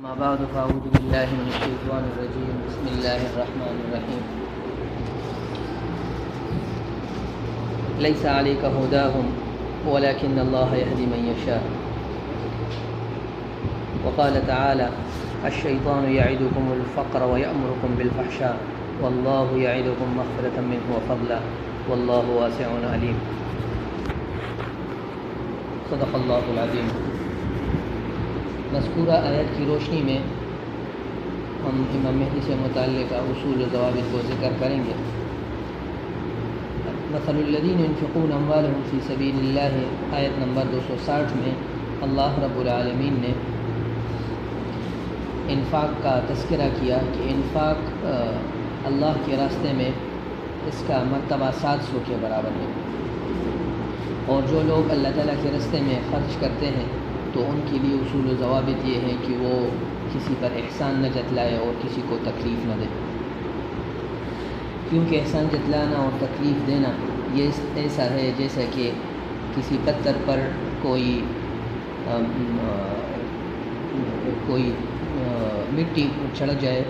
ما بعد فأعوذ بالله من الشيطان الرجيم بسم الله الرحمن الرحيم ليس عليك هداهم ولكن الله يهدي من يشاء وقال تعالى الشيطان يعدكم الفقر ويأمركم بالفحشاء والله يعدكم مغفرة منه وفضلا والله واسع عليم صدق اللہ العظیم۔ مذکورہ آیت کی روشنی میں ہم امام مہدی سے متعلق اصول و ضوابط کو ذکر کریں گے۔ مثل الذین ينفقون اموالهم فی سبیل اللہ آیت نمبر 260 میں اللہ رب العالمین نے انفاق کا تذکرہ کیا کہ انفاق اللہ کے راستے میں اس کا مرتبہ 700 کے برابر ہے، اور جو لوگ اللہ تعالیٰ کے راستے میں خرچ کرتے ہیں تو ان کے لیے اصول و ضوابط یہ ہیں کہ وہ کسی پر احسان نہ جتلائے اور کسی کو تکلیف نہ دے، کیونکہ احسان جتلانا اور تکلیف دینا یہ ایسا ہے جیسا کہ کسی پتھر پر کوئی مٹی چڑھ جائے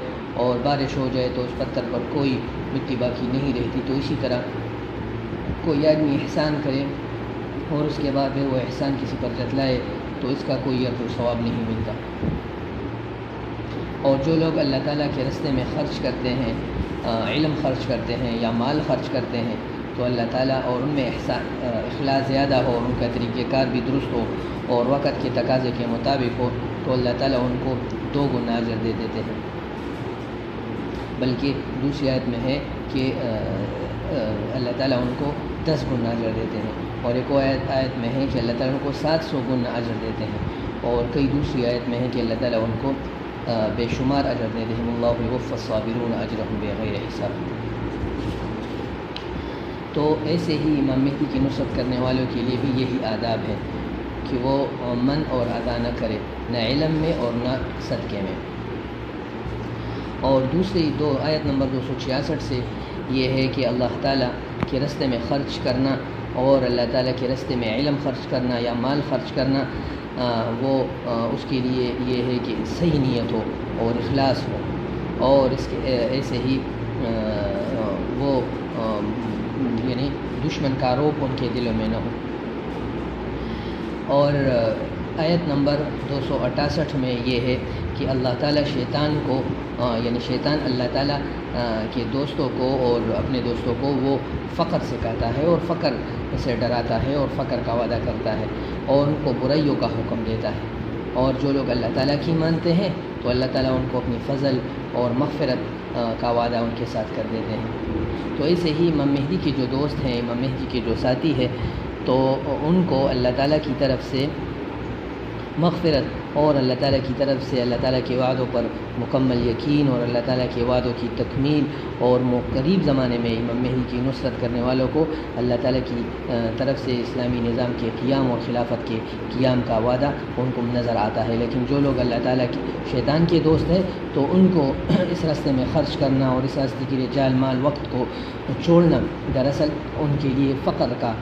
اور بارش ہو جائے تو اس پتھر پر کوئی مٹی باقی نہیں رہتی۔ تو اسی طرح کوئی آدمی احسان کرے اور اس کے بعد پھر وہ احسان کسی پر جتلائے تو اس کا کوئی اجر و ثواب نہیں ملتا۔ اور جو لوگ اللہ تعالیٰ کے راستے میں خرچ کرتے ہیں، علم خرچ کرتے ہیں یا مال خرچ کرتے ہیں تو اللہ تعالیٰ اور ان میں اخلاص زیادہ ہو اور ان کا طریقہ کار بھی درست ہو اور وقت کے تقاضے کے مطابق ہو تو اللہ تعالیٰ ان کو 2 گنا اجر دے دیتے ہیں، بلکہ دوسری آیت میں ہے کہ اللہ تعالیٰ ان کو 10 گنا اجر دیتے ہیں، اور ایک آیت میں ہے کہ اللہ تعالیٰ ان کو 700 گنا اجر دیتے ہیں، اور کئی دوسری آیت میں ہے کہ اللہ تعالیٰ ان کو بے شمار اجر دیتے ہیں۔ اللہ یوفی الصابرین اجرهم بغیر حساب۔ تو ایسے ہی امام مہدی کی نصرت کرنے والوں کے لیے بھی یہی آداب ہے کہ وہ من اور ادا نہ کرے، نہ علم میں اور نہ صدقے میں۔ اور دوسری آیت نمبر 266 سے یہ ہے کہ اللہ تعالیٰ کے راستے میں خرچ کرنا اور اللہ تعالیٰ کے راستے میں علم خرچ کرنا یا مال خرچ کرنا وہ اس کے لیے یہ ہے کہ صحیح نیت ہو اور اخلاص ہو، اور اس کے ایسے ہی وہ یعنی دشمن کا روپ ان کے دلوں میں نہ ہو۔ اور آیت نمبر 268 میں یہ ہے کہ اللہ تعالیٰ شیطان کو یعنی شیطان اللہ تعالیٰ کے دوستوں کو اور اپنے دوستوں کو وہ فقر سکھاتا ہے اور فقر سے ڈراتا ہے اور فقر کا وعدہ کرتا ہے اور ان کو برائیوں کا حکم دیتا ہے، اور جو لوگ اللہ تعالیٰ کی مانتے ہیں تو اللہ تعالیٰ ان کو اپنی فضل اور مغفرت کا وعدہ ان کے ساتھ کر دیتے ہیں۔ تو ایسے ہی امام مہدی کے جو دوست ہیں، امام مہدی کے جو ساتھی ہیں، تو ان کو اللہ تعالیٰ کی طرف سے مغفرت اور اللہ تعالیٰ کی طرف سے اللہ تعالیٰ کے وعدوں پر مکمل یقین اور اللہ تعالیٰ کے وعدوں کی تکمیل اور قریب زمانے میں امام مہدی کی نصرت کرنے والوں کو اللہ تعالیٰ کی طرف سے اسلامی نظام کے قیام اور خلافت کے قیام کا وعدہ ان کو نظر آتا ہے۔ لیکن جو لوگ اللہ تعالیٰ کے شیطان کے دوست ہیں تو ان کو اس راستے میں خرچ کرنا اور اس راستے کے لیے جال مال وقت کو چھوڑنا دراصل ان کے لیے فقر کا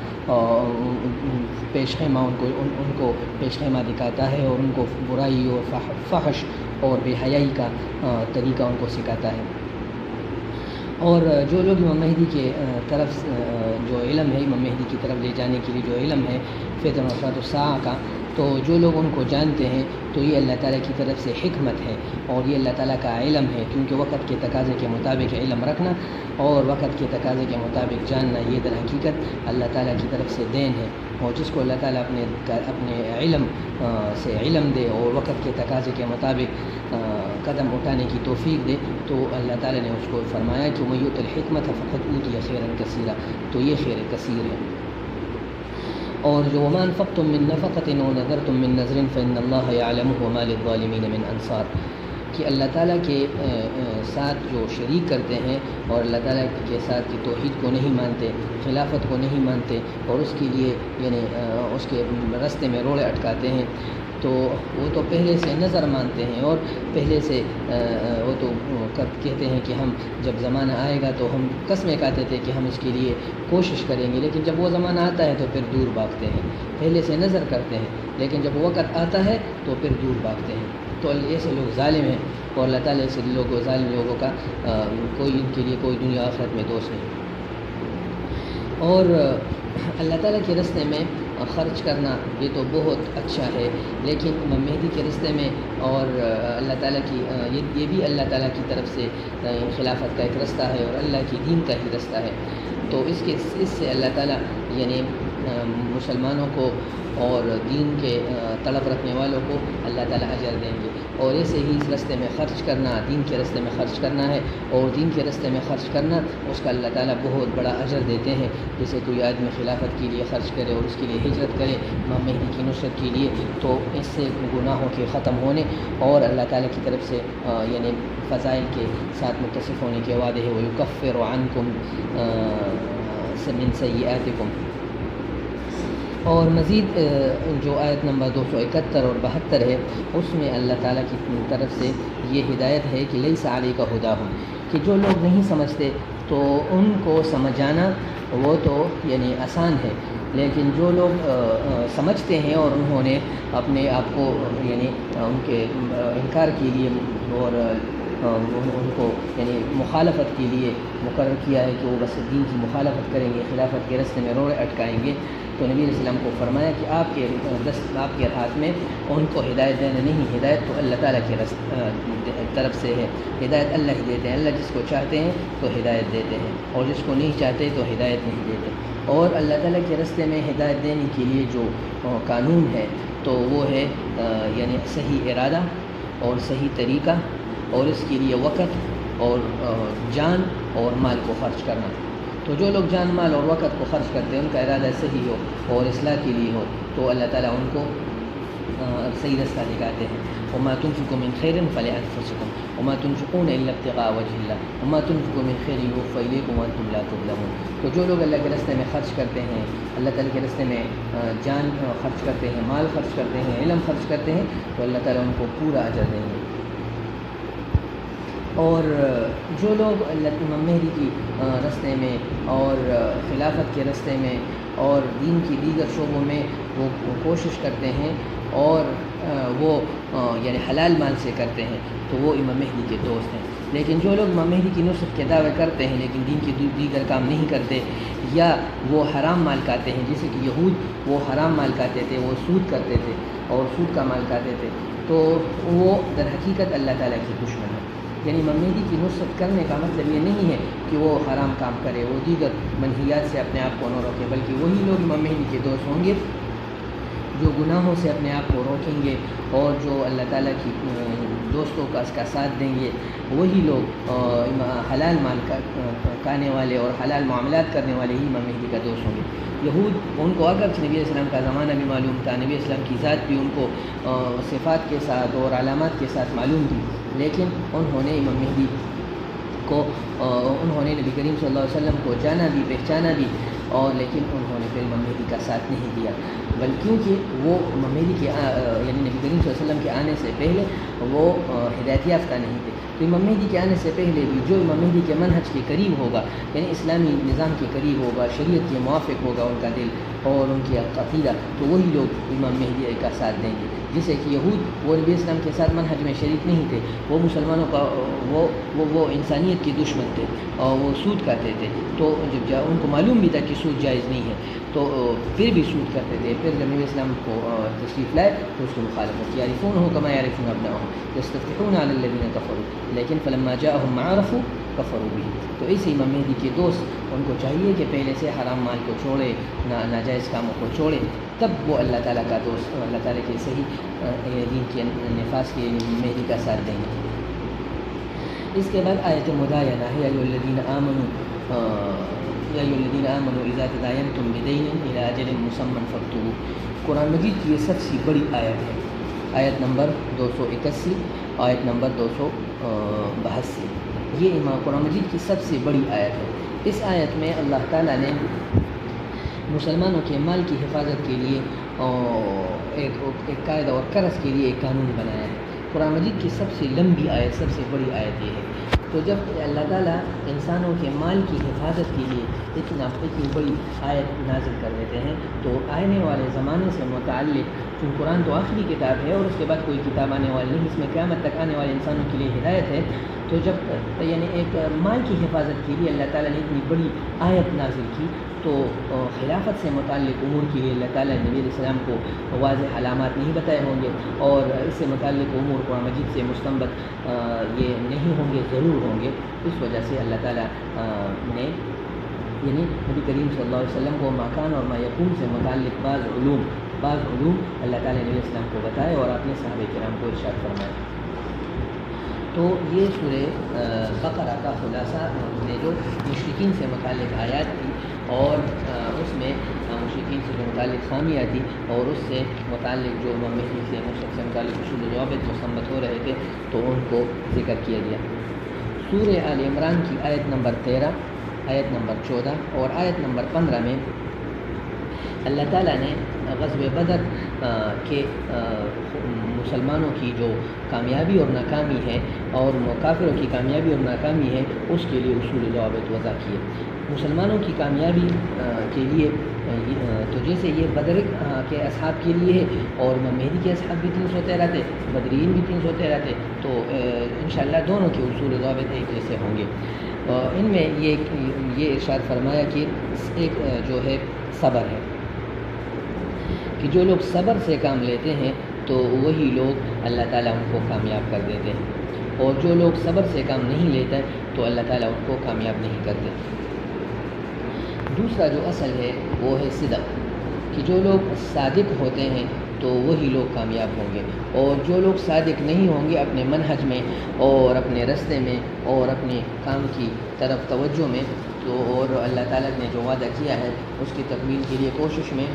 پیش خیمہ ان کو پیش خیمہ دکھاتا ہے اور ان کو برائی اور فحش اور بے حیائی کا طریقہ ان کو سکھاتا ہے۔ اور جو لوگ امام مہدی کے طرف جو علم ہے، امام مہدی کی طرف لے جانے کے لیے جو علم ہے فتن و اشراط الساعہ کا، تو جو لوگ ان کو جانتے ہیں تو یہ اللہ تعالیٰ کی طرف سے حکمت ہے اور یہ اللہ تعالیٰ کا علم ہے، کیونکہ وقت کے تقاضے کے مطابق علم رکھنا اور وقت کے تقاضے کے مطابق جاننا یہ در حقیقت اللہ تعالیٰ کی طرف سے دین ہے، اور جس کو اللہ تعالیٰ اپنے علم سے علم دے اور وقت کے تقاضے کے مطابق قدم اٹھانے کی توفیق دے تو اللہ تعالیٰ نے اس کو فرمایا کہ وَمَن یُؤْتِ الْحِکْمَةَ فَقَدْ أُوتِیَ خَیْرًا کَثِیرًا، تو یہ خیر کثیر ہے۔ اور جو وَمَا أَنفَقْتُم مِّن نَّفَقَةٍ أَوْ نَذَرْتُم مِّن نَّذْرٍ فَإِنَّ اللَّهَ يَعْلَمُهُ وَمَا لِلظَّالِمِينَ مِنْ أَنصَارٍ، کہ اللہ تعالیٰ کے ساتھ جو شریک کرتے ہیں اور اللہ تعالیٰ کے ساتھ کی توحید کو نہیں مانتے، خلافت کو نہیں مانتے اور اس کے لیے یعنی اس کے راستے میں روڑے اٹکاتے ہیں، تو وہ تو پہلے سے نظر مانتے ہیں اور پہلے سے وہ تو کہتے ہیں کہ ہم جب زمانہ آئے گا تو ہم قسمیں کھاتے تھے کہ ہم اس کے لیے کوشش کریں گے، لیکن جب وہ زمانہ آتا ہے تو پھر دور بھاگتے ہیں، پہلے سے نظر کرتے ہیں لیکن جب وقت آتا ہے تو پھر دور بھاگتے ہیں. تو ایسے لوگ ظالم ہیں اور اللہ تعالیٰ ایسے ظالم لوگوں کا کوئی ان کے لیے کوئی دنیا آخرت میں دوست نہیں. اور اللہ تعالیٰ کے راستے میں خرچ کرنا یہ تو بہت اچھا ہے، لیکن امام مہدی کے راستے میں اور اللہ تعالیٰ کی یہ بھی اللہ تعالیٰ کی طرف سے خلافت کا ایک راستہ ہے اور اللہ کی دین کا ہی راستہ ہے. تو اس سے اللہ تعالیٰ یعنی مسلمانوں کو اور دین کے طلب رکھنے والوں کو اللہ تعالیٰ اجر دیں گے. اور ایسے ہی اس راستے میں خرچ کرنا، دین کے راستے میں خرچ کرنا ہے، اور دین کے راستے میں خرچ کرنا اس کا اللہ تعالیٰ بہت بڑا اجر دیتے ہیں. جیسے کوئی آدمی خلافت کے لیے خرچ کرے اور اس کے لیے ہجرت کرے امام مہدی کی نصرت کے لیے، تو اس سے گناہوں کے ختم ہونے اور اللہ تعالیٰ کی طرف سے یعنی فضائل کے ساتھ متصف ہونے کے وعدے ہے. وَيُكَفِّرُ عَنْكُمْ مِنْ سَيِّئَاتِكُمْ. اور مزید جو آیت نمبر 271 اور 72 ہے، اس میں اللہ تعالیٰ کی طرف سے یہ ہدایت ہے کہ لیس علیک ھداھم، کہ جو لوگ نہیں سمجھتے تو ان کو سمجھانا وہ تو یعنی آسان ہے، لیکن جو لوگ سمجھتے ہیں اور انہوں نے اپنے آپ کو یعنی ان کے انکار کے لیے اور ان کو یعنی مخالفت کے لیے مقرر کیا ہے کہ وہ بس دین کی مخالفت کریں گے، خلافت کے راستے میں روڑے اٹکائیں گے، تو نبی علیہ السلام کو فرمایا کہ آپ کے ہاتھ میں ان کو ہدایت دینا نہیں، ہدایت تو اللہ تعالیٰ کی طرف سے ہے. ہدایت اللہ ہی دیتے ہیں، اللہ جس کو چاہتے ہیں تو ہدایت دیتے ہیں اور جس کو نہیں چاہتے تو ہدایت نہیں دیتے. اور اللہ تعالیٰ کے راستے میں ہدایت دینے کے لیے جو قانون ہے تو وہ ہے یعنی صحیح ارادہ اور صحیح طریقہ، اور اس کے لیے وقت اور جان اور مال کو خرچ کرنا. تو جو لوگ جان مال اور وقت کو خرچ کرتے ہیں، ان کا ارادہ صحیح ہو اور اصلاح کے لیے ہو، تو اللہ تعالیٰ ان کو صحیح راستہ دکھاتے ہیں. وما تنفقوا من خیر فلانفسکم وما تنفقون الا ابتغاء وجه اللہ وما تنفقوا من خیر یوفى الیکم وانتم لا تظلمون. تو جو لوگ اللہ کے راستے میں خرچ کرتے ہیں، اللہ تعالیٰ کے راستے میں جان خرچ کرتے ہیں، مال خرچ کرتے ہیں، علم خرچ کرتے ہیں، تو اللہ تعالیٰ ان کو پورا اجر دیں گے. اور جو لوگ امام مہدی کی راستے میں اور خلافت کے راستے میں اور دین کی دیگر شعبوں میں وہ کوشش کرتے ہیں اور وہ یعنی حلال مال سے کرتے ہیں، تو وہ امام مہدی کے دوست ہیں. لیکن جو لوگ امام مہدی کی نصرت کے دعوے کرتے ہیں لیکن دین کے دیگر کام نہیں کرتے، یا وہ حرام مال کھاتے ہیں، جیسے کہ یہود وہ حرام مال کھاتے تھے، وہ سود کرتے تھے اور سود کا مال کھاتے تھے، تو وہ در حقیقت اللہ تعالیٰ کی دشمن ہے. یعنی امام مہدی کی نصرت کرنے کا مطلب یہ نہیں ہے کہ وہ حرام کام کرے، وہ دیگر منہیات سے اپنے آپ کو نہ روکے، بلکہ وہی لوگ امام مہدی کے دوست ہوں گے جو گناہوں سے اپنے آپ کو روکیں گے اور جو اللہ تعالیٰ کی دوستوں کا اس کا ساتھ دیں گے. وہی لوگ حلال مال کھانے والے اور حلال معاملات کرنے والے ہی امام مہدی کا دوست ہوں گے. یہود ان کو اگرچہ نبی علیہ السلام کا زمانہ بھی معلوم تھا، نبی علیہ السلام کی ذات بھی ان کو صفات کے ساتھ اور علامات کے ساتھ معلوم تھی، لیکن انہوں نے امام مہدی کو انہوں نے نبی کریم صلی اللہ علیہ وسلم کو جانا بھی، پہچانا بھی، اور لیکن انہوں نے پھر امام مہدی کا ساتھ نہیں دیا، بلکہ وہ امام مہدی کے یعنی نبی کریم صلی اللہ علیہ وسلم کے آنے سے پہلے وہ ہدایت یافتہ نہیں تھے. تو امام مہدی کے آنے سے پہلے بھی جو امام مہدی کے منہج کے قریب ہوگا، یعنی اسلامی نظام کے قریب ہوگا، شریعت کے موافق ہوگا ان کا دل اور ان کی عقیدہ، تو وہی لوگ امام مہدی کا ساتھ دیں گے. جیسے کہ یہود وہ نبی اسلام کے ساتھ منہج میں شریک نہیں تھے، وہ مسلمانوں کا وہ انسانیت کے دشمن تھے اور وہ سود کرتے تھے، تو جب ان کو معلوم بھی تھا کہ سود جائز نہیں ہے تو پھر بھی سود کرتے تھے. پھر جب نبی اسلام کو تشریف لائے تو اس کی مخالفت کی. یعرفونہ کما یعرفون ابناءہم یستفتحون علی الذین کفروا لیکن فلما جاءہم ما عرفوا کفروا بہ. تو اسی امام مہدی کے دوست ان کو چاہیے کہ پہلے سے حرام مال کو چھوڑے، ناجائز کاموں کو چھوڑے، تب وہ اللہ تعالیٰ کا دوست، اللہ تعالیٰ کے صحیح دین کے نفاذ کے مہدی کا ساتھ دیں گے. اس کے بعد آیت مداینہ ہے، یا ایھا الذین آمنوا اذا تداینتم بدین الی اجل مسمى فاکتبوہ. قرآن مجید کی یہ سب سے بڑی آیت ہے، آیت نمبر 281، آیت نمبر 282. یہ قرآن مجید کی سب سے بڑی آیت ہے. اس آیت میں اللہ تعالیٰ نے مسلمانوں کے مال کی حفاظت کے لیے ایک قاعدہ اور قرض کے لیے ایک قانون بنایا ہے. قرآن مجید کی سب سے لمبی آیت، سب سے بڑی آیت یہ ہے۔ تو جب اللہ تعالیٰ انسانوں کے مال کی حفاظت کے لیے اتنی بڑی آیت نازل کر دیتے ہیں، تو آنے والے زمانے سے متعلق، چونکہ قرآن تو آخری کتاب ہے اور اس کے بعد کوئی کتاب آنے والی نہیں، اس میں قیامت تک آنے والے انسانوں کے لیے ہدایت ہے، تو جب یعنی ایک مال کی حفاظت کے لیے اللہ تعالیٰ نے اتنی بڑی آیت نازل کی، تو خلافت سے متعلق امور کے لیے اللہ تعالیٰ نے نبی علیہ السلام کو واضح علامات نہیں بتائے ہوں گے، اور اس سے متعلق امور قرآن مجید سے مستنبط یہ نہیں ہوں گے، ضرور ہوں گے۔ اس وجہ سے اللہ تعالیٰ نے یعنی نبی کریم صلی اللہ علیہ وسلم کو مکان اور ما یکون سے متعلق بعض علوم اللہ تعالیٰ نے نبی علیہ السلام کو بتائے اور اپنے صحابہ کرام کو ارشاد فرمائے۔ تو یہ سورہ بقرہ کا خلاصہ نے جو مشرکین سے متعلق آیات تھی، اور اس میں مشرکین سے جو متعلق خامیاں تھی، اور اس سے متعلق جو مہدی سے مشرک سے متعلق اصول و ضوابط مستنبط ہو رہے تھے، تو ان کو ذکر کیا گیا۔ سورہ آل عمران کی آیت نمبر 13، آیت نمبر 14 اور آیت نمبر 15 میں اللہ تعالیٰ نے غزوہ بدر کے مسلمانوں کی جو کامیابی اور ناکامی ہے، اور کافروں کی کامیابی اور ناکامی ہے، اس کے لیے اصول و ضوابط وضع کیے۔ مسلمانوں کی کامیابی کے لیے تو جیسے یہ بدر کے اصحاب کے لیے ہے، اور مہدی کے اصحاب بھی 313 تھے، بدرین بھی 313 تھے، تو انشاءاللہ دونوں کے اصول و ضوابط ایک جیسے ہوں گے۔ ان میں یہ ارشاد فرمایا کہ ایک جو ہے صبر ہے، کہ جو لوگ صبر سے کام لیتے ہیں تو وہی لوگ اللہ تعالیٰ ان کو کامیاب کر دیتے ہیں، اور جو لوگ صبر سے کام نہیں لیتے تو اللہ تعالیٰ ان کو کامیاب نہیں کرتے۔ دوسرا جو اصل ہے وہ ہے صدق، کہ جو لوگ صادق ہوتے ہیں تو وہی لوگ کامیاب ہوں گے، اور جو لوگ صادق نہیں ہوں گے اپنے منہج میں اور اپنے رستے میں اور اپنے کام کی طرف توجہ میں، تو اور اللہ تعالیٰ نے جو وعدہ کیا ہے اس کی تکمیل کے لیے کوشش میں،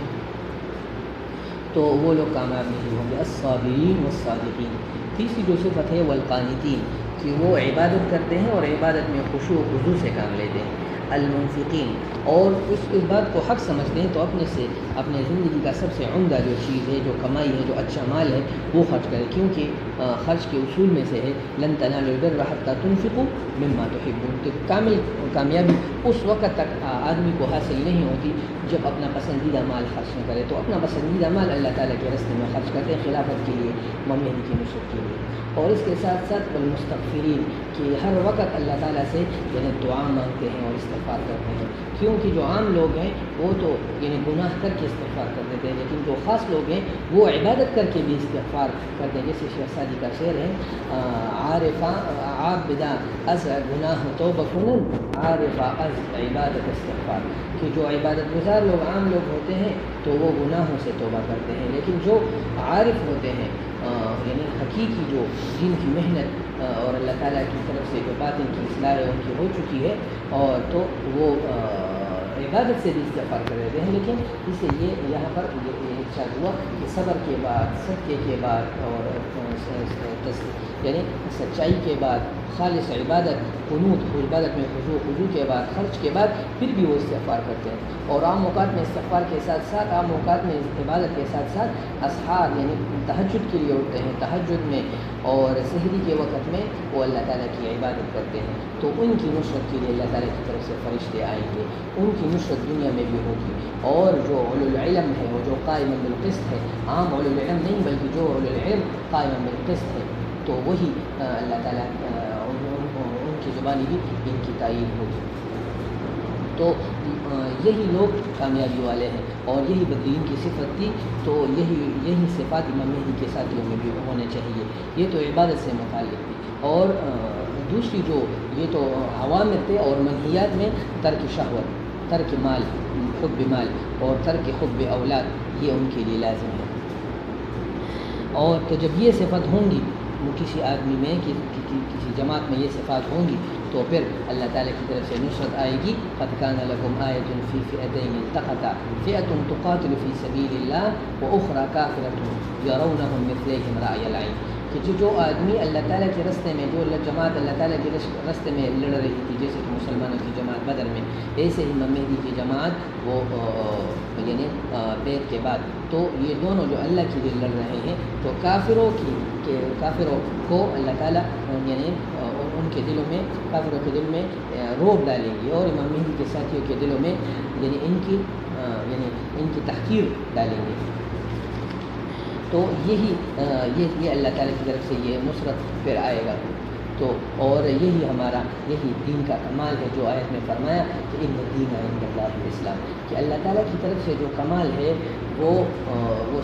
تو وہ لوگ کامیاب نہیں ہوں گے۔ الصابرین والصادقین۔ تیسری جو صفت ہے والقانتین، کہ وہ عبادت کرتے ہیں اور عبادت میں خشوع و خضوع سے کام لیتے ہیں۔ المنفقین، اور اس بات کو حق سمجھتے ہیں تو اپنے سے اپنے زندگی کا سب سے عمدہ جو چیز ہے، جو کمائی ہے، جو اچھا مال ہے، وہ خرچ کرے، کیونکہ خرچ کے اصول میں سے ہے لن تنالوا البر حتى تنفقوا مما تحبون، کہ کامل کامیابی اس وقت تک آدمی کو حاصل نہیں ہوتی جب اپنا پسندیدہ مال خرچ نہ کرے۔ تو اپنا پسندیدہ مال اللہ تعالیٰ کے راستے میں خرچ کرتے ہیں، خلافت کے لیے، مہدی کی نصرت کے لیے، اور اس کے ساتھ ساتھ والمستغفرین، کہ ہر وقت اللہ تعالیٰ سے یعنی دعا مانگتے ہیں اور استغفار کرتے ہیں، کیونکہ جو عام لوگ ہیں وہ تو یعنی گناہ کر کے استغفار کر دیتے ہیں، لیکن جو خاص لوگ ہیں وہ عبادت کر کے بھی استغفار کرتے ہیں۔ جیسے شیخ سعدی کا شعر ہے، عارفہ عابدہ از گناہ توبہ کنن، عارفہ از عبادت استغفار، کہ جو عبادت گزار لوگ عام لوگ ہوتے ہیں تو وہ گناہوں سے توبہ کرتے ہیں، لیکن جو عارف ہوتے ہیں یعنی حقیقی جو دین کی محنت اور اللہ تعالیٰ کی طرف سے جو باطن کی اصلاح ان کی ہو چکی ہے، اور تو وہ عبادت سے بھی استغفار کر رہتے ہیں، لیکن اس سے یہ یہاں پر یہ ارشاد ہوا کہ صبر کے بعد، صدقے کے بعد، اور یعنی سچائی کے بعد، خالص عبادت، قنوت، عبادت میں خضوع کے بعد، خرچ کے بعد پھر بھی وہ استغفار کرتے ہیں، اور عام اوقات میں استغفار کے ساتھ ساتھ، عام اوقات میں عبادت کے ساتھ ساتھ اسحار یعنی تہجد کے لیے اٹھتے ہیں، تہجد میں اور سحری کے وقت میں وہ اللہ تعالیٰ کی عبادت کرتے ہیں، تو ان کی نصرت کے لیے اللہ تعالیٰ کی طرف سے فرشتے آئیں گے، ان کی نصرت دنیا میں بھی ہوگی، اور جو اولو العلم ہے وہ جو قائم بالقسط ہے، عام اولو العلم نہیں بلکہ جو اولو العلم قائم بالقسط ہے، تو وہی اللہ تعالیٰ ان کی زبانی بھی ان کی تائید ہوگی۔ تو یہی لوگ کامیابی والے ہیں، اور یہی بدرین کی صفت تھی، تو یہی صفات امام مہدی کے ساتھیوں میں بھی ہونے چاہیے۔ یہ تو عبادت سے متعلق تھی، اور دوسری جو یہ تو عوامر تھے، اور منہیات میں ترک شہوت، ترک مال، حب مال، اور ترک حب اولاد، یہ ان کے لیے لازم ہے۔ اور تو جب یہ صفت ہوں گی کسی آدمی میں، کسی جماعت میں یہ صفات ہوں گی، تو پھر اللہ تعالیٰ کی طرف سے نصرت آئے گی۔ قد کان لکم آیۃ فی فئتین التقطا فئۃ تقاتل فی سبیل اللہ واخری کافرۃ یرونہم مثلیہم رأی العین، کہ کہ جو آدمی اللہ تعالیٰ کے راستے میں جو جماعت اللہ تعالیٰ کے راستے میں لڑ رہی تھی، جیسے کہ مسلمانوں کی جماعت بدر میں، ایسے ہی امام مہدی کی جماعت وہ یعنی بیعت کے بعد، تو یہ دونوں جو اللہ کے لیے لڑ رہے ہیں تو کافروں کو اللہ تعالیٰ یعنی ان کے دلوں میں، کافروں کے دل میں روب ڈالیں گے، اور امام مہدی کے ساتھیوں کے دلوں میں یعنی ان کی تحقیر ڈالیں گے۔ تو یہ اللہ تعالیٰ کی طرف سے یہ نصرت پھر آئے گا۔ تو اور یہی دین کا کمال ہے جو آیت میں فرمایا کہ ان الدین عند اللہ الاسلام، کہ اللہ تعالیٰ کی طرف سے جو کمال ہے وہ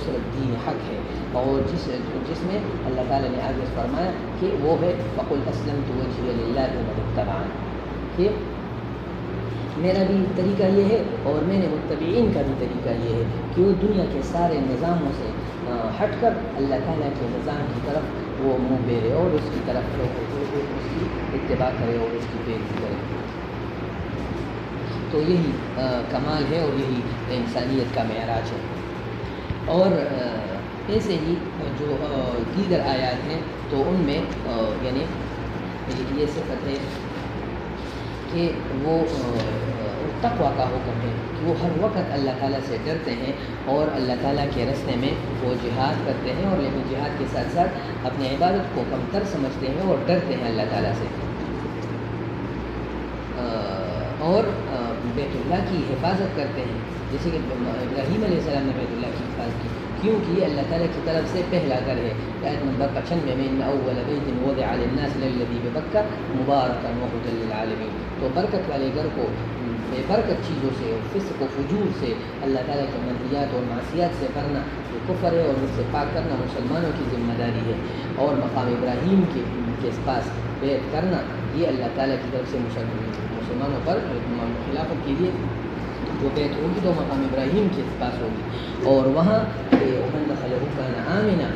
صرف دین حق ہے، اور جس میں اللہ تعالیٰ نے آگے فرمایا کہ وہ ہے فقل اسلمت وجهي للہ ومن اتبعن، کہ میرا بھی طریقہ یہ ہے اور میرے متبعین کا بھی طریقہ یہ ہے کہ وہ دنیا کے سارے نظاموں سے ہٹ کر اللہ تعالیٰ کے نظام کی طرف وہ منہ پھیرے اور اس کی طرف اس کی اتباع کرے اور اس کی پیروی کرے۔ تو یہی کمال ہے اور یہی انسانیت کا معراج ہے۔ اور ایسے ہی جو دیگر آیات ہیں تو ان میں یعنی یہ صفت ہے کہ وہ تقویٰ کا حکم ہے کہ وہ ہر وقت اللہ تعالیٰ سے ڈرتے ہیں اور اللہ تعالیٰ کے راستے میں وہ جہاد کرتے ہیں، اور لیکن جہاد کے ساتھ ساتھ اپنی عبادت کو کمتر سمجھتے ہیں اور ڈرتے ہیں اللہ تعالیٰ سے، اور بیت اللہ کی حفاظت کرتے ہیں، جیسے کہ ابراہیم علیہ السلام نے بیت اللہ کی حفاظت کی، کیونکہ یہ اللہ تعالیٰ کی طرف سے پہلا گھر ہے۔ آیت نمبر 95 میں ان اول بیت وضع للناس للذی ببکہ مبارکا وہدی للعالمین، تو برکت والے گھر کو بے برکت چیزوں سے، فسق و فجور سے، اللہ تعالیٰ کے منہیات اور معصیات سے کرنا یہ کفر ہے، اور اس سے پاک کرنا مسلمانوں کی ذمہ داری ہے، اور مقام ابراہیم کے پاس بیعت کرنا یہ اللہ تعالیٰ کی طرف سے مسلمانوں پر خلافت کے لیے جو بیعت ہوگی تو مقام ابراہیم کے پاس ہوگی، اور وہاں ومن دخلہ کان آمنا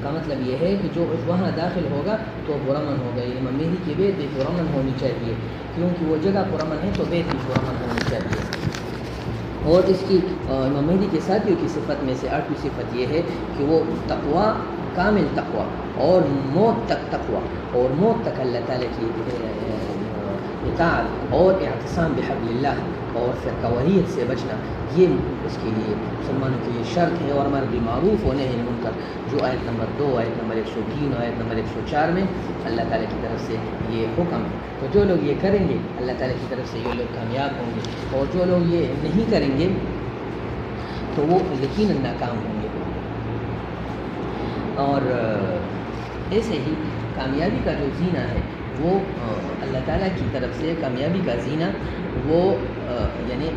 کا مطلب یہ ہے کہ جو وہاں داخل ہوگا تو پرامن ہوگا، یعنی امام مہدی کی بیعت بھی پرامن ہونی چاہیے، کیونکہ وہ جگہ پرامن ہے تو بیعت بھی پرامن ہونی چاہیے۔ اور اس کی امام مہدی کے ساتھیوں کی صفت میں سے 8ویں صفت یہ ہے کہ وہ تقویٰ، کامل تقویٰ، اور موت تک تقویٰ، اور موت تک اللہ تعالیٰ کی اطاعت اور اعتصام بحبل اللہ اور فرقہ واریت سے بچنا، یہ اس کے لیے مسلمانوں کے لیے شرط ہے۔ اور امر بالمعروف و نہی عن المنکر جو آیت نمبر 2، آیت نمبر 103 اور آیت نمبر 104 میں اللہ تعالیٰ کی طرف سے یہ حکم ہے، تو جو لوگ یہ کریں گے اللہ تعالیٰ کی طرف سے یہ لوگ کامیاب ہوں گے، اور جو لوگ یہ نہیں کریں گے تو وہ یقیناً ناکام ہوں گے۔ اور ایسے ہی کامیابی کا جو زینہ ہے وہ اللہ تعالیٰ کی طرف سے کامیابی کا زینہ وہ یعنی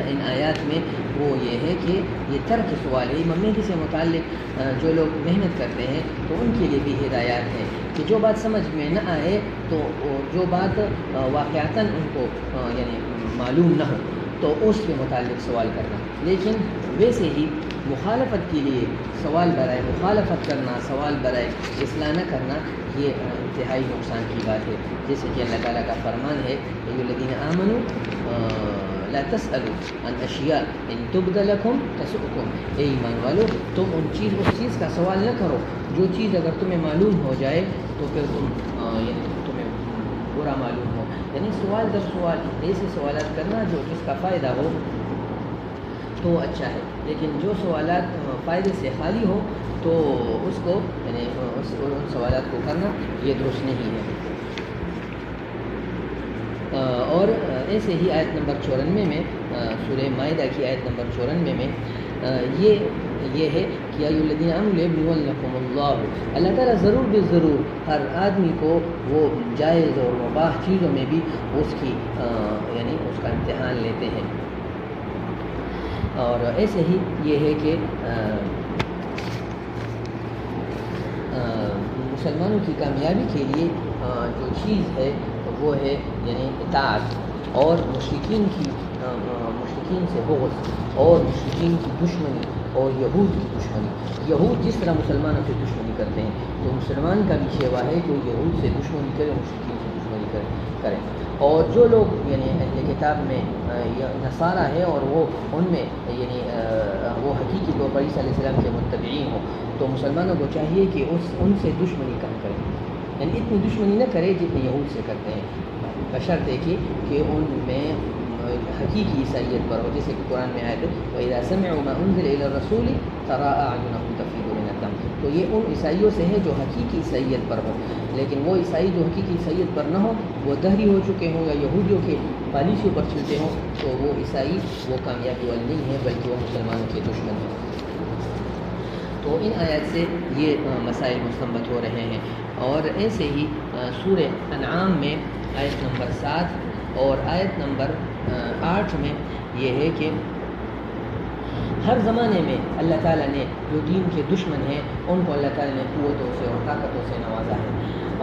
ان آیات میں وہ یہ ہے کہ یہ ترک سوال ہے۔ امام مہدی سے متعلق جو لوگ محنت کرتے ہیں تو ان کے لیے بھی ہدایات ہیں کہ جو بات سمجھ میں نہ آئے تو جو بات واقعتاً ان کو یعنی معلوم نہ ہو تو اس کے متعلق سوال کرنا، لیکن ویسے ہی مخالفت کے لیے سوال برائے مخالفت کرنا، سوال برائے اصلاح نہ کرنا، یہ انتہائی نقصان کی بات ہے، جیسے کہ اللہ تعالیٰ کا فرمان ہے ایھا الذین آمنوا لا تسألوا عن اشیاء ان تبد لکم تسؤکم، اے ایمان والو تم اس چیز کا سوال نہ کرو جو چیز اگر تمہیں معلوم ہو جائے تو پھر تمہیں برا معلوم ہو، یعنی سوال در سوال ایسے سوالات کرنا جس کا فائدہ ہو تو اچھا ہے، لیکن جو سوالات فائدے سے خالی ہو تو اس کو یعنی ان سوالات کو کرنا یہ درست نہیں ہے۔ اور ایسے ہی آیت نمبر 94 میں سورہ مائدہ کی آیت نمبر 94 میں یہ ہے کہ ایھا الذین آمنوا لیبلونکم اللہ، اللہ تعالیٰ ضرور بے ضرور ہر آدمی کو وہ جائز اور مباح چیزوں میں بھی اس کی یعنی اس کا امتحان لیتے ہیں۔ اور ایسے ہی یہ ہے کہ مسلمانوں کی کامیابی کے لیے جو چیز ہے وہ ہے یعنی اطاعت، اور مشرکین سے بغض، اور مشرکین کی دشمنی، اور یہود کی دشمنی۔ یہود جس طرح مسلمانوں سے دشمنی کرتے ہیں تو مسلمان کا بھی شیوا ہے کہ وہ یہود سے دشمنی کرے، مشرکین سے دشمنی کریں. اور جو لوگ یعنی اہل کتاب میں نصارہ ہے اور وہ ان میں یعنی وہ حقیقی طور پر عیسیٰ علیہ السلام کے متبعین ہوں تو مسلمانوں کو چاہیے کہ ان سے دشمنی کم کریں, یعنی اتنی دشمنی نہ کرے جتنی یہود سے کرتے ہیں, بشرط ہے کہ ان میں حقیقی عیسائیت پر ہو, جیسے کہ قرآن میں آئے تھے وَإِذَا سَمِعُوا مَا أُنزِلَ إِلَى الرَّسُولِ تَرَىٰ أَعْيُنَهُمْ تَفِيضُ مِنَ الدَّمْعِ. تو یہ ان عیسائیوں سے ہے جو حقیقی عیسائیت پر ہو, لیکن وہ عیسائی جو حقیقی عیسائیت پر نہ ہو, وہ دہری ہو چکے ہوں یا یہودیوں کے پالیسیوں پر چلتے ہوں, تو وہ عیسائی وہ کامیابی والے نہیں ہیں بلکہ وہ مسلمانوں کے دشمن ہیں. تو ان آیات سے یہ مسائل مستنبط ہو رہے ہیں. اور ایسے ہی سورہ انعام میں آیت نمبر 7 اور آیت نمبر 8 میں یہ ہے کہ ہر زمانے میں اللہ تعالیٰ نے جو دین کے دشمن ہیں ان کو اللہ تعالیٰ نے قوتوں سے اور طاقتوں سے نوازا ہے,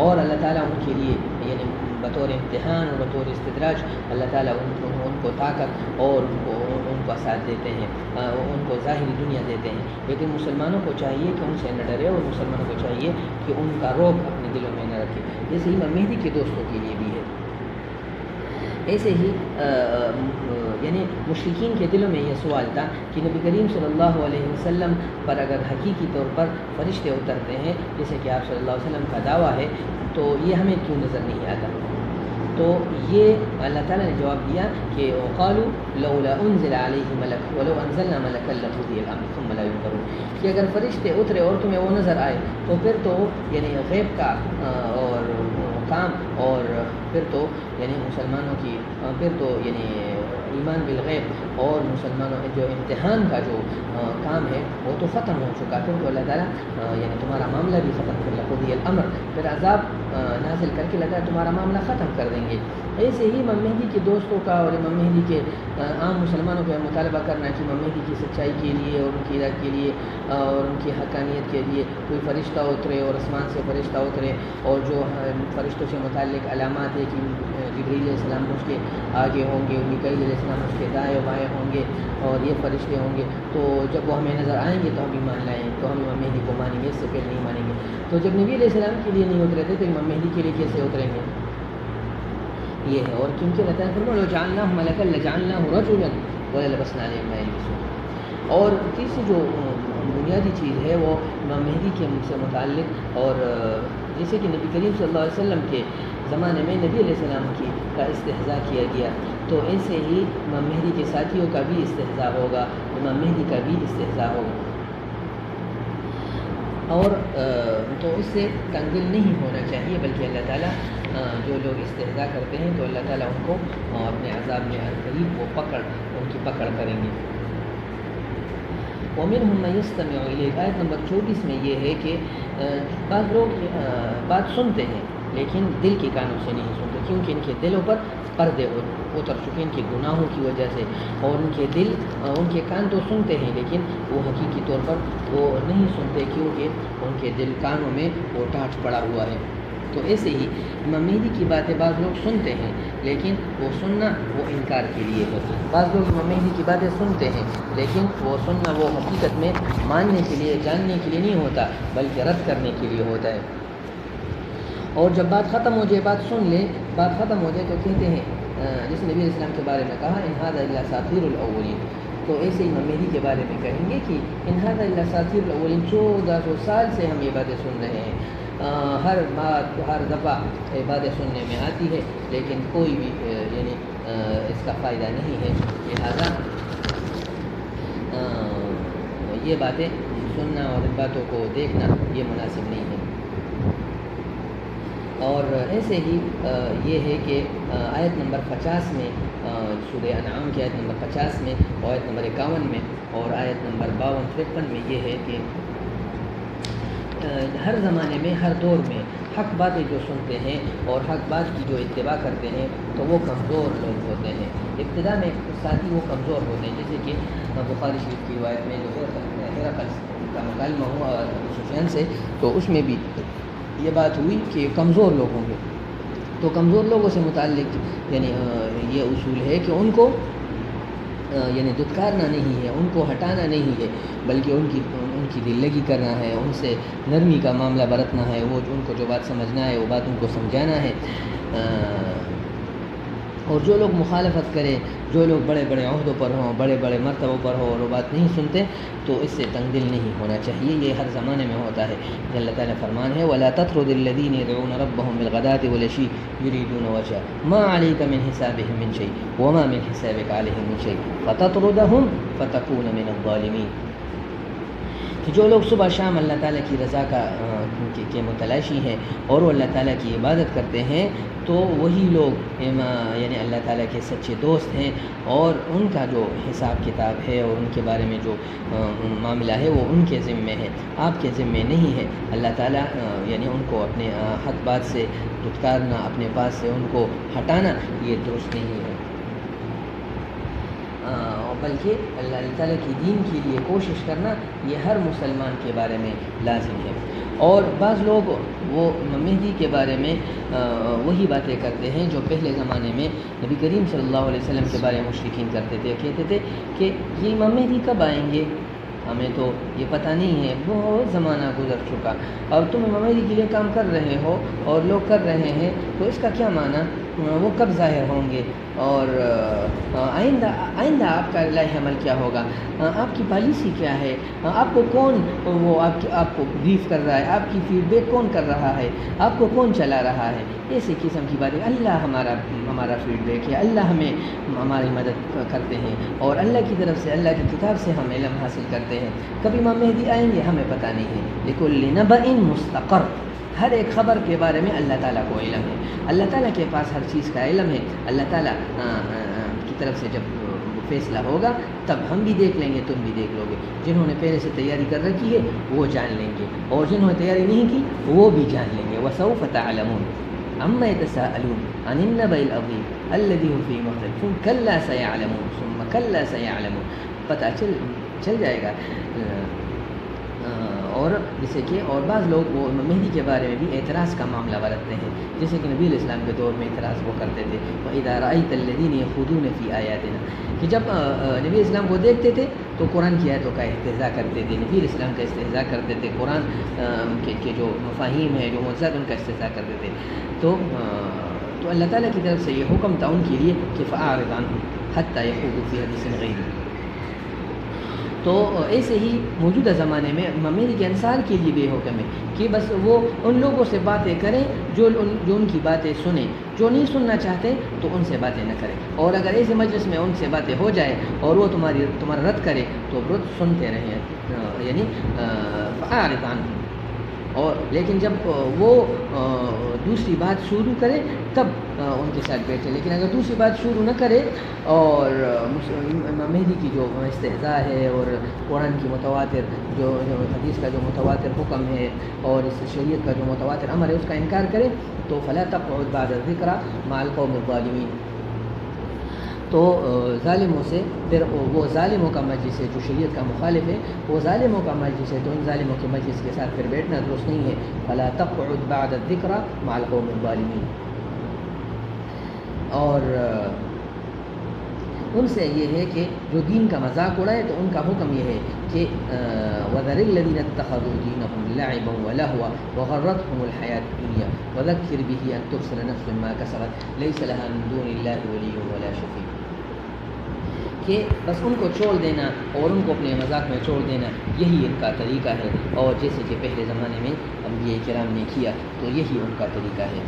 اور اللہ تعالیٰ ان کے لیے یعنی بطور امتحان اور بطور استدراج اللہ تعالیٰ ان کو طاقت اور ان کو اسات دیتے ہیں, ان کو ظاہری دنیا دیتے ہیں. لیکن مسلمانوں کو چاہیے کہ ان سے نہ ڈرے, اور مسلمانوں کو چاہیے کہ ان کا رعب اپنے دلوں میں نہ رکھے, جیسے امام مہدی کے دوستوں کے لیے بھی ہے. ایسے ہی یعنی مشرکین کے دلوں میں یہ سوال تھا کہ نبی کریم صلی اللہ علیہ وسلم پر اگر حقیقی طور پر فرشتے اترتے ہیں جیسے کہ آپ صلی اللہ علیہ وسلم کا دعویٰ ہے, تو یہ ہمیں کیوں نظر نہیں آتا؟ تو یہ اللہ تعالیٰ نے جواب دیا کہ وَقَالُوا لَوْلَا أُنزِلَ عَلَيْهِ مَلَكٌ وَلَوْ أَنزَلْنَا مَلَكًا لَقُضِيَ الْأَمْرُ ثُمَّ لَا يُنظَرُونَ, کہ اگر فرشتے اترے اور تمہیں وہ نظر آئے تو پھر تو یعنی غیب کا اور کام, اور پھر تو یعنی مسلمانوں کی پھر تو یعنی ایمان بالغیب اور مسلمانوں جو امتحان کا جو کام ہے وہ تو ختم ہو چکا, پھر تو اللہ تعالیٰ یعنی تمہارا معاملہ بھی ختم کر لقضی الامر, پھر عذاب نازل کر کے اللہ تعالیٰ تمہارا معاملہ ختم کر دیں گے. ایسے ہی امام مہدی کے دوستوں کا اور امام مہدی کے عام مسلمانوں کا مطالبہ کرنا کہ امام مہدی کی سچائی کے لیے اور ان کی ہدایت کے لیے اور ان کی حقانیت کے لیے کوئی فرشتہ اترے اور آسمان سے فرشتہ اترے, اور جو فرشتوں سے متعلق علامات ہے کہ جبریل علیہ السلام اس کے آگے ہوں گے, میکائیل علیہ السلام اس کے دائیں بائیں ہوں گے, اور یہ فرشتے ہوں گے, تو جب وہ ہمیں نظر آئیں گے تو ہم ایمان لائیں, تو ہم امام مہدی کو مانیں گے, اس سے پہلے نہیں مانیں گے. تو جب نبی علیہ السلام کے لیے نہیں اترے تھے تو امام مہدی کے لیے کیسے اتریں گے؟ یہ ہے. اور کیونکہ اللہ تعالیٰ فرمایا لَجَعَلْنَاهُ مَلَكًا لَجَعَلْنَاهُ رَجُلًا وَلَلْبَسْنَا عَلَيْهِمْ مَا يَلْبِسُونَ. اور تیسری جو بنیادی چیز ہے وہ امام مہدی کے سے متعلق, اور جیسے کہ نبی کریم صلی اللہ علیہ وسلم کے زمانے میں نبی علیہ السلام کا استہزاء کیا گیا, تو ایسے ہی امام مہدی کے ساتھیوں کا بھی استہزاء ہوگا, امام مہدی کا بھی استہزاء ہوگا. اور تو اس سے تنگ دل نہیں ہونا چاہیے, بلکہ اللہ تعالیٰ جو لوگ استہزاء کرتے ہیں تو اللہ تعالیٰ ان کو اپنے عذاب میں قریب وہ ان کی پکڑ کریں گے. وَمِنْهُمْ مَن يَسْتَمِعُ إِلَيْكَ. آیت نمبر 24 میں یہ ہے کہ بعض لوگ بات سنتے ہیں لیکن دل کے کانوں سے نہیں سنتے, کیونکہ ان کے دلوں پر پردے اتر چکے ان کے گناہوں کی وجہ سے, اور ان کے دل ان کے کان تو سنتے ہیں لیکن وہ حقیقی طور پر وہ نہیں سنتے, کیونکہ ان کے دل کانوں میں وہ ٹاٹ پڑا ہوا ہے. تو ایسے ہی امام مہدی کی باتیں بعض لوگ سنتے ہیں لیکن وہ سننا وہ انکار کے لیے ہے. بعض لوگ امام مہدی کی باتیں سنتے ہیں لیکن وہ سننا وہ حقیقت میں ماننے کے لیے جاننے کے لیے نہیں ہوتا بلکہ رد کرنے کے لیے ہوتا ہے. اور جب بات ختم ہو جائے, بات سن لے, بات ختم ہو جائے تو کہتے ہیں جس نبی علیہ السلام کے بارے میں کہا ان ھذا الا اساطیر الاولین, تو ایسے ہی امام مہدی کے بارے میں کہیں گے کہ ان ھذا الا اساطیر الاولین, 1400 سال سے ہم یہ باتیں سن رہے ہیں, ہر بات ہر دفعہ باتیں سننے میں آتی ہے لیکن کوئی بھی یعنی اس کا فائدہ نہیں ہے, لہذا یہ باتیں سننا اور ان باتوں کو دیکھنا یہ مناسب نہیں ہے. اور ایسے ہی یہ ہے کہ آیت نمبر 50 میں سورہ انعام کی آیت نمبر 50 میں اور آیت نمبر 51 میں اور آیت نمبر 52-53 میں یہ ہے کہ ہر زمانے میں ہر دور میں حق باتیں جو سنتے ہیں اور حق بات کی جو اتباع کرتے ہیں تو وہ کمزور لوگ ہوتے ہیں. ابتدا میں ساتھ ہی وہ کمزور ہوتے ہیں, جیسے کہ بخاری شریف کی روایت میں جو ہرقل کا مکالمہ ہوا ابو سفیان سے, تو اس میں بھی یہ بات ہوئی کہ کمزور لوگ ہوں گے. تو کمزور لوگوں سے متعلق یعنی یہ اصول ہے کہ ان کو یعنی دھتکارنا نہیں ہے, ان کو ہٹانا نہیں ہے, بلکہ ان کی دل لگی کرنا ہے، ان سے نرمی کا معاملہ برتنا ہے، وہ ان کو جو بات سمجھنا ہے وہ بات ان کو سمجھانا ہے۔ اور جو لوگ مخالفت کریں، جو لوگ بڑے بڑے عہدوں پر ہوں، بڑے بڑے مرتبوں پر ہوں اور وہ بات نہیں سنتے، تو اس سے تنگ دل نہیں ہونا چاہیے۔ یہ ہر زمانے میں ہوتا ہے۔ اللہ تعالیٰ فرمان ہے وَلَا تَطْرُدِ الَّذِينَ يَدْعُونَ رَبَّهُم بِالْغَدَاةِ وَالْعَشِيِّ يُرِيدُونَ وَجْهَهُ مَا عَلَيْكَ مِنْ حِسَابِهِم مِّن شَيْءٍ وَمَا مِنْ حِسَابِكَ عَلَيْهِم مِّن شَيْءٍ فَتَطْرُدَهُمْ فَتَكُونَ مِنَ الظَّالِمِينَ۔ کہ جو لوگ صبح شام اللہ تعالیٰ کی رضا کے متلاشی ہیں اور وہ اللہ تعالیٰ کی عبادت کرتے ہیں، تو وہی لوگ یعنی اللہ تعالیٰ کے سچے دوست ہیں، اور ان کا جو حساب کتاب ہے اور ان کے بارے میں جو معاملہ ہے وہ ان کے ذمے ہے، آپ کے ذمے نہیں ہے۔ اللہ تعالیٰ یعنی ان کو اپنے حق بات سے دھتکارنا، اپنے پاس سے ان کو ہٹانا، یہ درست نہیں ہے، بلکہ اللہ تعالیٰ کی دین کے لیے کوشش کرنا یہ ہر مسلمان کے بارے میں لازم ہے۔ اور بعض لوگ وہ مہدی کے بارے میں وہی باتیں کرتے ہیں جو پہلے زمانے میں نبی کریم صلی اللہ علیہ وسلم کے بارے میں مشرکین کرتے تھے، کہتے تھے کہ یہ امام مہدی کب آئیں گے، ہمیں تو یہ پتہ نہیں ہے، بہت زمانہ گزر چکا، اور تم امام مہدی کے لیے کام کر رہے ہو اور لوگ کر رہے ہیں، تو اس کا کیا معنی، وہ کب ظاہر ہوں گے، اور آئندہ آپ کا الہی عمل کیا ہوگا، آپ کی پالیسی کیا ہے، آپ کو کون وہ آپ کو بریف کر رہا ہے، آپ کی فیڈ بیک کون کر رہا ہے، آپ کو کون چلا رہا ہے، ایسی قسم کی باتیں۔ اللہ ہمارا فیڈ بیک ہے، اللہ ہماری مدد کرتے ہیں، اور اللہ کی طرف سے، اللہ کی کتاب سے ہم علم حاصل کرتے ہیں۔ کب امام مہدی آئیں گے ہمیں پتہ نہیں ہے، لِكُلِّ نَبَإٍ مُسْتَقَرٌّ، ہر ایک خبر کے بارے میں اللہ تعالیٰ کو علم ہے، اللہ تعالیٰ کے پاس ہر چیز کا علم ہے۔ اللہ تعالیٰ کی طرف سے جب فیصلہ ہوگا تب ہم بھی دیکھ لیں گے، تم بھی دیکھ لو گے۔ جنہوں نے پہلے سے تیاری کر رکھی ہے وہ جان لیں گے، اور جنہوں نے تیاری نہیں کی وہ بھی جان لیں گے۔ وَسَوْفَ تَعْلَمُونَ عَمَّا يَتَسَاءَلُونَ عَنِ النَّبَإِ الْعَظِيمِ الَّذِي هُمْ فِيهِ مُخْتَلِفُونَ كَلَّا سَيَعْلَمُونَ ثُمَّ كَلَّا سَيَعْلَمُونَ، پتہ چل جائے گا۔ اور جیسے کہ اور بعض لوگ وہ مہدی کے بارے میں بھی اعتراض کا معاملہ برتتے ہیں، جیسے کہ نبی علیہ السلام کے دور میں اعتراض وہ کرتے تھے، وَإِذَا رَأَيْتَ الَّذِينَ يَخُوضُونَ فِي آيَاتِنَا، کہ جب نبی علیہ السلام کو دیکھتے تھے تو قرآن کی آیتوں کا استہزاء کرتے تھے، نبی علیہ السلام کا استہزاء کرتے تھے، قرآن کے جو مفاہیم ہیں، جو معجزات، ان کا استہزاء کرتے تھے۔ تو اللہ تعالیٰ کی طرف سے یہ حکم تھا ان کے لیے کہ فَأَعْرِضْ عَنْهُمْ حَتَّى يَخُوضُوا فِي حَدِيثٍ غَيْرِهِ۔ تو ایسے ہی موجودہ زمانے میں مہدی کے انصار کے لیے بھی حکم ہے کہ بس وہ ان لوگوں سے باتیں کریں جو ان کی باتیں سنیں، جو نہیں سننا چاہتے تو ان سے باتیں نہ کریں، اور اگر ایسے مجلس میں ان سے باتیں ہو جائے اور وہ تمہارا رد کرے تو رد سنتے رہیں، یعنی فَأَعْرِضْ عَنْهُمْ۔ اور لیکن جب وہ دوسری بات شروع کرے تب ان کے ساتھ بیٹھے، لیکن اگر دوسری بات شروع نہ کرے اور مہدی کی جو استہزاء ہے اور قرآن کی متواتر جو حدیث کا جو متواتر حکم ہے اور اس شریعت کا جو متواتر امر ہے اس کا انکار کرے تو فلا تقعد بعد الذکر مع القوم الظالمین، تو ظالموں سے پھر وہ ظالموں کا مجلس ہے جو شریعت کا مخالف ہے، وہ ظالموں کا مجلس ہے، تو ان ظالموں کے مجلس کے ساتھ پھر بیٹھنا درست نہیں ہے۔ فلا تقعد بعد الذکر مع القوم الظالمین، اور ان سے یہ ہے کہ جو دین کا مذاق اڑائے تو ان کا حکم یہ ہے کہ وَذَرِ الَّذِينَ اتَّخَذُوا دِينَهُمْ لَعِبًا وَلَهْوًا وَغَرَّتْهُمُ الْحَيَاةُ الدُّنْيَا وَذَكِّرْ بِهِ أَن تُبْصِرَ نَفْسٌ مَا كَسَبَتْ لَيْسَ لَهَا مِن دُونِ اللَّهِ وَلِيٌّ وَلَا شَفِيعٌ، کہ بس ان کو چھوڑ دینا اور ان کو اپنے مذاق میں چھوڑ دینا یہی ان کا طریقہ ہے، اور جیسے کہ پہلے زمانے میں انبیاء کرام نے کیا تو یہی ان کا طریقہ ہے۔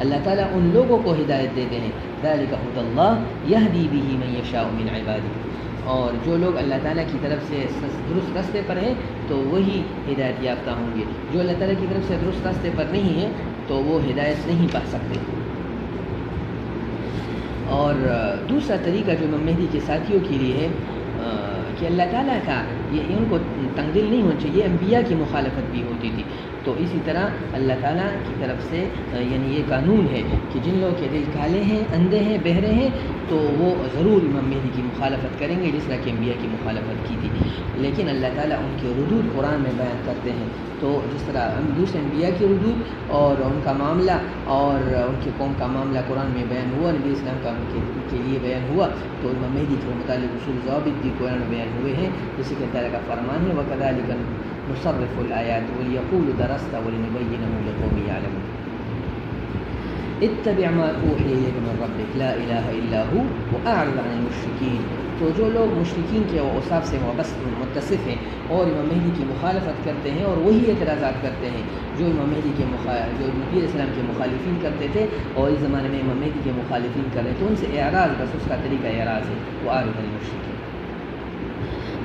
اللہ تعالیٰ ان لوگوں کو ہدایت دیتے ہیں، ذَلِكَ هُدَى اللَّهِ يَهْدِي بِهِ مَن يَشَاءُ مِنْ عِبَادِهِ، اور جو لوگ اللہ تعالیٰ کی طرف سے درست راستے پر ہیں تو وہی ہدایت یافتہ ہوں گے، جو اللہ تعالیٰ کی طرف سے درست راستے پر نہیں ہیں تو وہ ہدایت نہیں پا سکتے۔ اور دوسرا طریقہ جو مہدی کے ساتھیوں کے لیے ہے کہ اللہ تعالیٰ کا یہ ان کو تنگ دل نہیں ہونا چاہیے، انبیاء کی مخالفت بھی ہوتی تھی، تو اسی طرح اللہ تعالیٰ کی طرف سے یعنی یہ قانون ہے کہ جن لوگوں کے دل کالے ہیں، اندھے ہیں، بہرے ہیں، تو وہ ضرور امام مہدی کی مخالفت کریں گے، جس طرح کہ انبیاء کی مخالفت کی تھی۔ لیکن اللہ تعالیٰ ان کے ردود قرآن میں بیان کرتے ہیں، تو جس طرح دوسرے انبیاء کی ردود اور ان کا معاملہ اور ان کی قوم کا معاملہ قرآن میں بیان ہوا، نبی اسلام کا ان کے لیے بیان ہوا، تو امام مہدی کے متعلق اصول ضوابط بھی قرآن میں بیان ہوئے ہیں، جیسے کہ تعالیٰ کا فرمان ہے وَكَذَلِكَ نُصَرِّفُ الْآيَاتِ وَلِيَقُولُوا دَرَسْتَ وَلِنُبَيِّنَهُ لِقَوْمٍ يَعْلَمُونَ اتبع ما اوحی الیک من ربک لا الہ الا هو واعرض عن المشرکین۔ تو جو لوگ مشرکین کے اوصاف سے متصف ہیں اور امام مہدی کی مخالفت کرتے ہیں اور وہی اعتراضات کرتے ہیں جو امام مہدی کے جو نبی علیہ السلام کے مخالفین کرتے تھے اور اس زمانے میں امام مہدی کے مخالفین کر رہے ہیں، تو ان سے اعراض، بس اس کا طریقہ اعراض ہے، واعرض عن المشرکین۔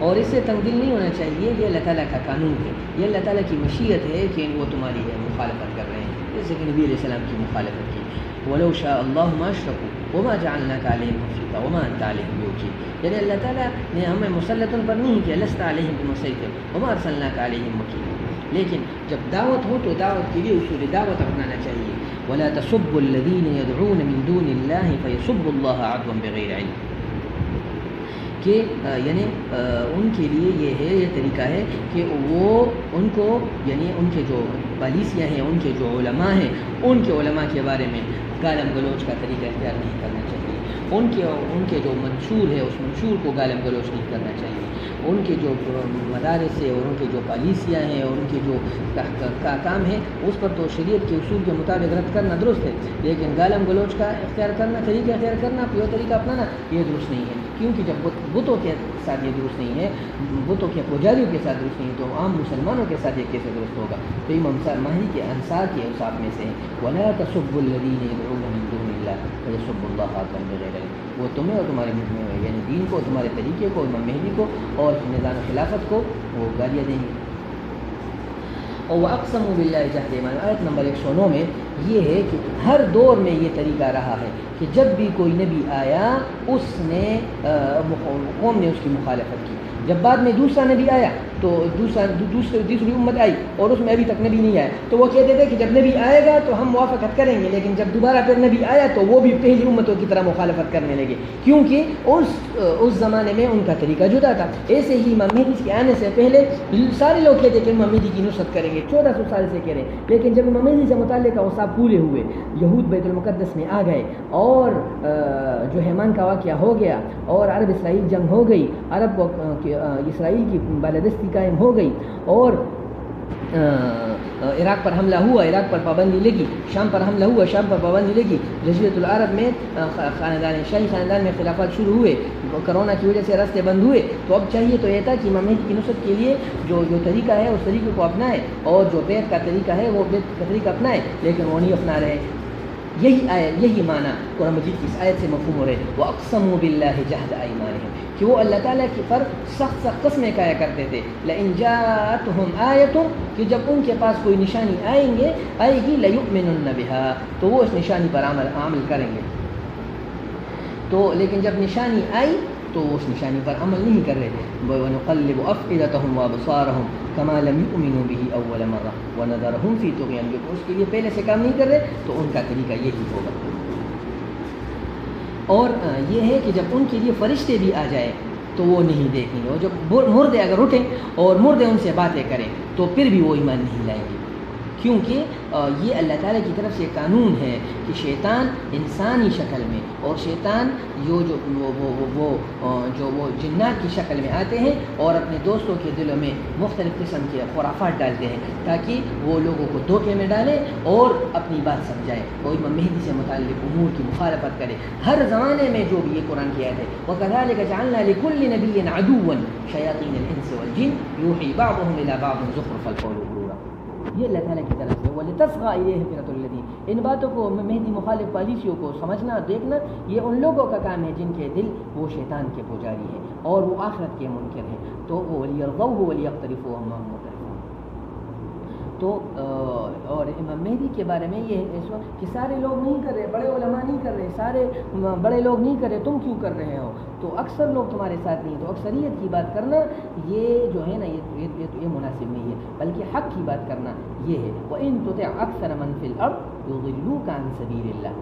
اور اس سے تنگ دل نہیں ہونا چاہیے، یہ اللہ تعالیٰ کا قانون ہے، یہ اللہ تعالیٰ کی مشیت ہے کہ وہ تمہاری مخالفت کر رہے ہیں، جیسے کہ نبی علیہ السلام کی مخالفت کی۔ وَلَوْ شَاءَ اللَّهُ مَا أَشْرَكُوا وَمَا جَعَلْنَاكَ عَلَيْهِمْ حَفِيظًا وَمَا أَنْتَ عَلَيْهِمْ بِوَكِيلٍ، یعنی اللہ تعالیٰ نے ہمیں مسلط ان پر نہیں کیا، لَسْتَ عَلَيْهِمْ بِمُسَيْطِرٍ وَمَا أَرْسَلْنَاكَ عَلَيْهِمْ وَكِيلًا۔ لیکن جب دعوت ہو تو دعوت کے لیے اصول دعوت اپنانا چاہیے۔ وَلَا تَسُبُّوا الَّذِينَ يَدْعُونَ مِن دُونِ اللَّهِ فَيَسُبُّوا اللَّهَ عَدْوًا بِغَيْرِ عِلْمٍ، کہ یعنی ان کے لیے یہ ہے، یہ طریقہ ہے کہ وہ ان کو یعنی ان کے جو پالیسیاں ہیں، ان کے جو علماء ہیں، ان کے علماء کے بارے میں گالم گلوچ کا طریقہ اختیار نہیں کرنا چاہیے، ان کے جو منشور ہے اس منشور کو گالم گلوچ نہیں کرنا چاہیے، ان کے جو مدارس ہے اور ان کے جو پالیسیاں ہیں اور ان کے جو کام ہے اس پر تو شریعت کے اصول کے مطابق رد کرنا درست ہے، لیکن گالم گلوچ کا اختیار کرنا، طریقہ اختیار کرنا، پیو طریقہ اپنانا، یہ درست نہیں ہے، کیونکہ جب بتوں کے ساتھ یہ درست نہیں ہے، بتوں کے پجاریوں کے ساتھ درست نہیں ہے، تو عام مسلمانوں کے ساتھ یہ کیسے درست ہوگا؟ تو امام مہدی کے انصار کے اوصاف میں سے ہیں وَلَا تَسُبُّوا الَّذِينَ يَدْعُونَ مِن دُونِ اللَّهِ فَيَسُبُّوا اللَّهَ عَدْوًا بِغَيْرِ عِلْمٍ، وہ تمہیں اور تمہارے یعنی دین کو، تمہارے طریقے کو، امام مہدی کو اور نظام خلافت کو وہ گالیاں دیں گے۔ اور وَأَقْسَمُوا بِاللَّهِ جَهْدَ أَيْمَانِهِمْ، آیت نمبر 109 میں یہ ہے کہ ہر دور میں یہ طریقہ رہا ہے کہ جب بھی کوئی نبی آیا اس نے قوم نے اس کی مخالفت کی، جب بعد میں دوسرا نبی آیا تو دوسری امت آئی اور اس میں ابھی تک نبی نہیں آیا، تو وہ کہتے تھے کہ جب نبی آئے گا تو ہم موافقت کریں گے، لیکن جب دوبارہ پھر نبی آیا تو وہ بھی پہلی امتوں کی طرح مخالفت کرنے لگے، کیونکہ اس زمانے میں ان کا طریقہ جدا تھا۔ ایسے ہی امام مہدی کے آنے سے پہلے سارے لوگ کہتے کہ امام مہدی کی نصرت کریں گے، 1400 سال سے کہہ رہے ہیں، لیکن جب امام مہدی سے متعلق اوصاف پورے ہوئے، یہود بیت المقدس میں آ گئے اور جو حیمان کا واقعہ ہو گیا اور عرب اسرائیل جنگ ہو گئی، عرب اسرائیل کی بالادستی قائم ہو گئی اور عراق پر حملہ ہوا، عراق پر پابندی لگی، شام پر حملہ ہوا، شام پر پابندی لگی، جزیرۃ العرب میں شاہی خاندان میں خلافات شروع ہوئے، کرونا کی وجہ سے راستے بند ہوئے، تو اب چاہیے تو یہ تھا کہ امام مہدی کی نصرت کے لیے جو طریقہ ہے اس طریقے کو اپنائے اور جو بیعت کا طریقہ ہے وہ بیعت کا طریقہ اپنائے، لیکن وہ نہیں اپنا رہے۔ یہی آیت، یہی معنی قرآن مجید کی اس آیت سے مفہوم ہو رہے وَأَقْسَمُوا بِاللَّهِ جَهْدَ أَيْمَانِهِمْ، کہ وہ اللہ تعالیٰ کی پر سخت قسمیں کھایا کرتے تھے، لَإِنْ جَاءَتْهُمْ آیَةٌ، کہ جب ان کے پاس کوئی نشانی آئے گی لَيُؤْمِنُنَّ بِهَا، تو وہ اس نشانی پر عمل کریں گے، تو لیکن جب نشانی آئی تو اس نشانی پر عمل نہیں کر رہے، وَنُقَلِّبُ أَفْئِدَتَهُمْ وَأَبْصَارَهُم كَمَا لَمْ يُؤْمِنُوا بِهِ أَوَّلَ مَرَّةٍ وَنَذَرُهُمْ فِي طُغْيَانِهِمْ، اس کے لیے پہلے سے کام نہیں کر رہے تو ان کا طریقہ یہی ہوگا۔ اور یہ ہے کہ جب ان کے لیے فرشتے بھی آ جائے تو وہ نہیں دیکھیں گے، اور جب مردے اگر اٹھیں اور مردے ان سے باتیں کریں تو پھر بھی وہ ایمان نہیں لائیں گے، کیونکہ یہ اللہ تعالیٰ کی طرف سے قانون ہے کہ شیطان انسانی شکل میں اور شیطان جو جنات کی شکل میں آتے ہیں اور اپنے دوستوں کے دلوں میں مختلف قسم کے خرافات ڈالتے ہیں تاکہ وہ لوگوں کو دھوکے میں ڈالے اور اپنی بات سمجھائے اور امام مہدی سے متعلق امور کی مخالفت کرے۔ ہر زمانے میں جو بھی یہ قرآن کی آیت ہے وَكَذَلِكَ جَعَلْنَا لِكُلِّ نَبِيٍّ عَدُوًّا شَيَاطِينَ الْإِنسِ وَالْجِنِّ يُوحِي بَعْضُهُمْ إِلَى بَعْضٍ زُخْرُفَ الْقَوْلِ غُرُورًا، یہ اللہ تعالیٰ کی طرف سے وَلِتَصْغَىٰ إِلَيْهِ أَفْئِدَةُ الَّذِينَ، ان باتوں کو مہدی مخالف پالیسیوں کو سمجھنا دیکھنا یہ ان لوگوں کا کام ہے جن کے دل وہ شیطان کے پجاری ہیں اور وہ آخرت کے منکر ہیں، تو وہ وَلِيَرْضَوْهُ وَلِيَقْتَرِفُوا مَا هُمْ مُقْتَرِفُونَ۔ تو اور امام مہدی کے بارے میں یہ ہے اس وقت کہ سارے لوگ نہیں کر رہے، بڑے علماء نہیں کر رہے، سارے بڑے لوگ نہیں کر رہے، تم کیوں کر رہے ہو؟ تو اکثر لوگ تمہارے ساتھ نہیں، تو اکثریت کی بات کرنا یہ جو ہے نا یہ مناسب نہیں ہے، بلکہ حق کی بات کرنا یہ ہے۔ وَإِن تُطِعْ أَكْثَرَ مَن فِي الْأَرْضِ يُضِلُّوكَ عَن سَبِيلِ اللَّهِ،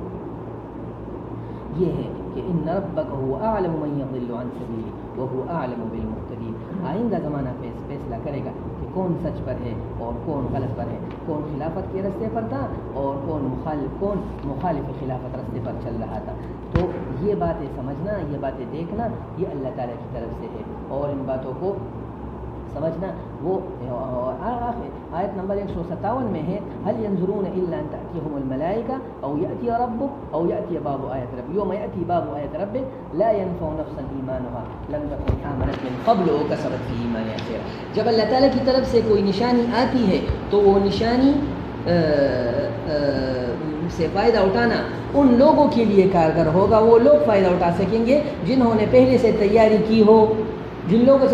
یہ ہے کہ ان ربک هو اعلم من یضل عن سبیلہ وهو اعلم بالمهتدین۔ آئندہ زمانہ فیصلہ کرے گا کہ کون سچ پر ہے اور کون غلط پر ہے، کون خلافت کے راستے پر تھا اور کون مخالف خلافت راستے پر چل رہا تھا۔ تو یہ باتیں سمجھنا، یہ باتیں دیکھنا، یہ اللہ تعالیٰ کی طرف سے ہے، اور ان باتوں کو سمجھنا وہ آیت نمبر 157 میں ہے هل ينظرون الا ان تأتيهم الملائكة او يأتي ربك او يأتي باب آیت رب یوم يأتي باب آیت ربك لا ينفع نفسا ایمانها لم تكن آمنت من قبل او کسبت في ایمانها خیرا۔ جب اللہ تعالیٰ کی طرف سے کوئی نشانی آتی ہے تو وہ نشانی سے فائدہ اٹھانا ان لوگوں کے لیے کارگر ہوگا، وہ لوگ فائدہ اٹھا سکیں گے جنہوں نے پہلے سے تیاری کی ہو۔ جن لوگوں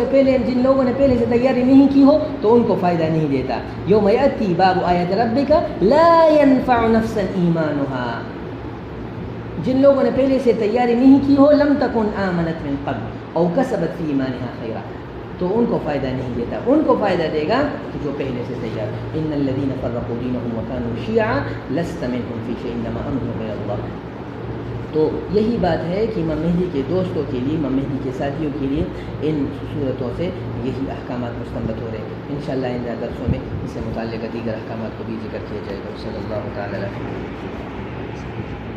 نے پہلے سے تیاری نہیں کی ہو تو ان کو فائدہ نہیں دیتا۔ یوم یأتی باب آیت ربک لا ينفع نفسا ایمانها، جن لوگوں نے پہلے سے تیاری نہیں کی ہو لم تکن آمنت من قبل او کسبت فی ایمانها خیرا، تو ان کو فائدہ نہیں دیتا، ان کو فائدہ دے گا کہ جو پہلے سے تیار۔ ان الذین فرقوا دینهم وكانوا شیعا لست منهم فی شیء انما امرهم الی اللہ۔ تو یہی بات ہے کہ امام مہدی کے دوستوں کے لیے، امام مہدی کے ساتھیوں کے لیے ان صورتوں سے یہی احکامات مستنبط ہو رہے ہیں۔ انشاءاللہ آئندہ درسوں میں اس سے متعلقہ دیگر احکامات کو بھی ذکر کیا جائے گا۔ صلی اللہ تعالی علیہ وسلم۔